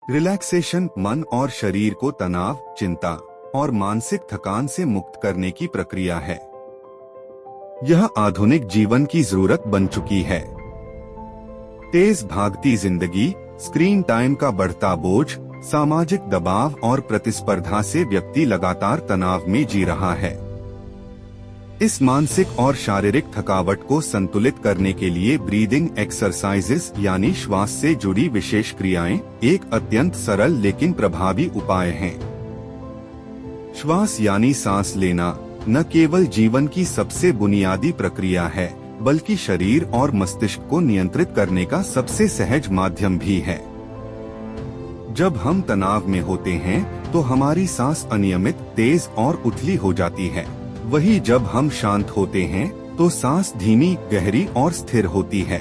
Relaxation मन और शरीर को तनाव, चिंता और मानसिक थकान से मुक्त करने की प्रक्रिया है। यह आधुनिक जीवन की जरूरत बन चुकी है। तेज भागती जिंदगी, स्क्रीन टाइम का बढ़ता बोझ, सामाजिक दबाव और प्रतिस्पर्धा से व्यक्ति लगातार तनाव में जी रहा है। इस मानसिक और शारीरिक थकावट को संतुलित करने के लिए ब्रीदिंग एक्सरसाइजेस यानी श्वास से जुड़ी विशेष क्रियाएं एक अत्यंत सरल लेकिन प्रभावी उपाय हैं। श्वास यानी सांस लेना न केवल जीवन की सबसे बुनियादी प्रक्रिया है, बल्कि शरीर और मस्तिष्क को नियंत्रित करने का सबसे सहज माध्यम भी है। जब हम तनाव में होते हैं तो हमारी सांस अनियमित, तेज और उथली हो जाती है। वही जब हम शांत होते हैं तो सांस धीमी, गहरी और स्थिर होती है।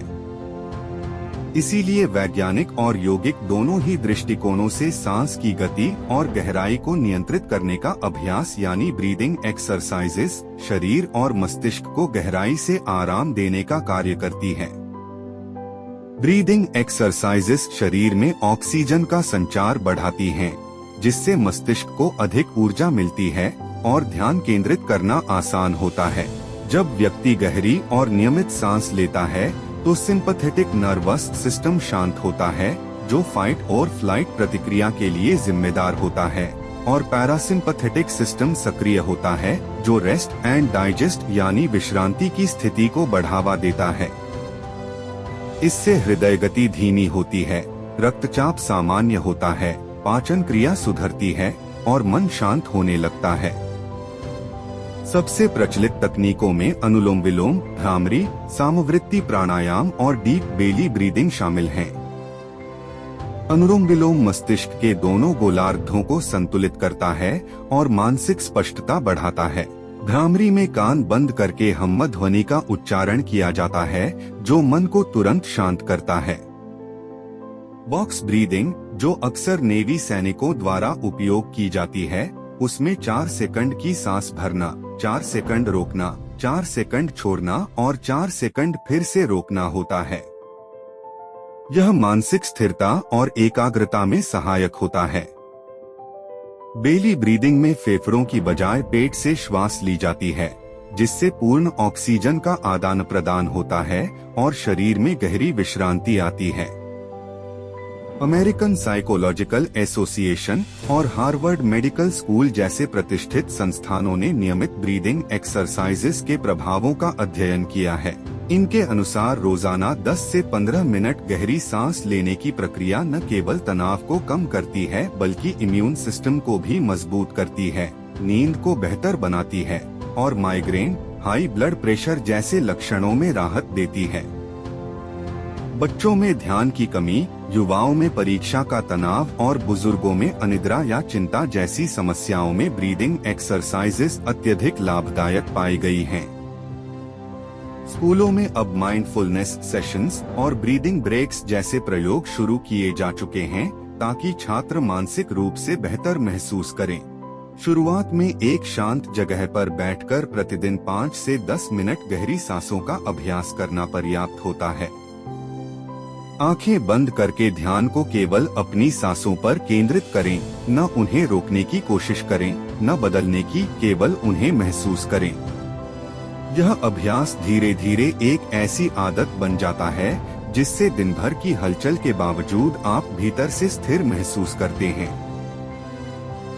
इसीलिए वैज्ञानिक और योगिक दोनों ही दृष्टिकोणों से सांस की गति और गहराई को नियंत्रित करने का अभ्यास यानी ब्रीदिंग एक्सरसाइजेस शरीर और मस्तिष्क को गहराई से आराम देने का कार्य करती है। ब्रीदिंग एक्सरसाइजेस शरीर में ऑक्सीजन का संचार बढ़ाती हैं, जिससे मस्तिष्क को अधिक ऊर्जा मिलती है और ध्यान केंद्रित करना आसान होता है। जब व्यक्ति गहरी और नियमित सांस लेता है तो सिंपैथेटिक नर्वस सिस्टम शांत होता है, जो फाइट और फ्लाइट प्रतिक्रिया के लिए जिम्मेदार होता है, और पैरासिम्पैथेटिक सिस्टम सक्रिय होता है, जो रेस्ट एंड डाइजेस्ट यानी विश्रांति की स्थिति को बढ़ावा देता है। इससे हृदय गति धीमी होती है, रक्तचाप सामान्य होता है, पाचन क्रिया सुधरती है और मन शांत होने लगता है। सबसे प्रचलित तकनीकों में अनुलोम विलोम, भ्रामरी, सामवृत्ति प्राणायाम और डीप बेली ब्रीदिंग शामिल हैं। अनुलोम विलोम मस्तिष्क के दोनों गोलार्धों को संतुलित करता है और मानसिक स्पष्टता बढ़ाता है। भ्रामरी में कान बंद करके हम्म ध्वनि का उच्चारण किया जाता है, जो मन को तुरंत शांत करता है। बॉक्स ब्रीदिंग, जो अक्सर नेवी सैनिकों द्वारा उपयोग की जाती है, उसमें 4 सेकंड की सांस भरना, 4 सेकंड रोकना, 4 सेकंड छोड़ना और 4 सेकंड फिर से रोकना होता है। यह मानसिक स्थिरता और एकाग्रता में सहायक होता है। बेली ब्रीदिंग में फेफड़ों की बजाय पेट से श्वास ली जाती है, जिससे पूर्ण ऑक्सीजन का आदान प्रदान होता है और शरीर में गहरी विश्रांति आती है। अमेरिकन साइकोलॉजिकल एसोसिएशन और हार्वर्ड मेडिकल स्कूल जैसे प्रतिष्ठित संस्थानों ने नियमित ब्रीदिंग एक्सरसाइजेस के प्रभावों का अध्ययन किया है। इनके अनुसार रोजाना 10 से 15 मिनट गहरी सांस लेने की प्रक्रिया न केवल तनाव को कम करती है, बल्कि इम्यून सिस्टम को भी मजबूत करती है, नींद को बेहतर बनाती है और माइग्रेन, हाई ब्लड प्रेशर जैसे लक्षणों में राहत देती है। बच्चों में ध्यान की कमी, युवाओं में परीक्षा का तनाव और बुजुर्गों में अनिद्रा या चिंता जैसी समस्याओं में ब्रीदिंग एक्सरसाइजेस अत्यधिक लाभदायक पाई गई हैं। स्कूलों में अब माइंडफुलनेस सेशंस और ब्रीदिंग ब्रेक्स जैसे प्रयोग शुरू किए जा चुके हैं, ताकि छात्र मानसिक रूप से बेहतर महसूस करें। शुरुआत में एक शांत जगह पर बैठकर प्रतिदिन 5 से 10 मिनट गहरी सांसों का अभ्यास करना पर्याप्त होता है। आंखें बंद करके ध्यान को केवल अपनी सांसों पर केंद्रित करें, न उन्हें रोकने की कोशिश करें, न बदलने की, केवल उन्हें महसूस करें। यह अभ्यास धीरे धीरे एक ऐसी आदत बन जाता है जिससे दिन भर की हलचल के बावजूद आप भीतर से स्थिर महसूस करते हैं।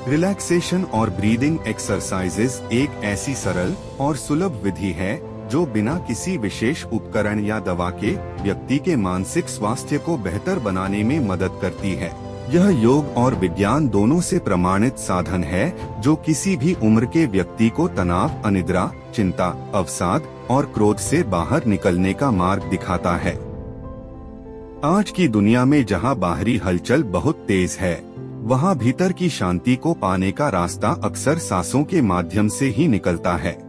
रिलैक्सेशन और ब्रीदिंग एक्सरसाइजेस एक ऐसी सरल और सुलभ विधि है जो बिना किसी विशेष उपकरण या दवा के व्यक्ति के मानसिक स्वास्थ्य को बेहतर बनाने में मदद करती है। यह योग और विज्ञान दोनों से प्रमाणित साधन है, जो किसी भी उम्र के व्यक्ति को तनाव, अनिद्रा, चिंता, अवसाद और क्रोध से बाहर निकलने का मार्ग दिखाता है। आज की दुनिया में जहां बाहरी हलचल बहुत तेज है, वहां भीतर की शांति को पाने का रास्ता अक्सर सांसों के माध्यम से ही निकलता है।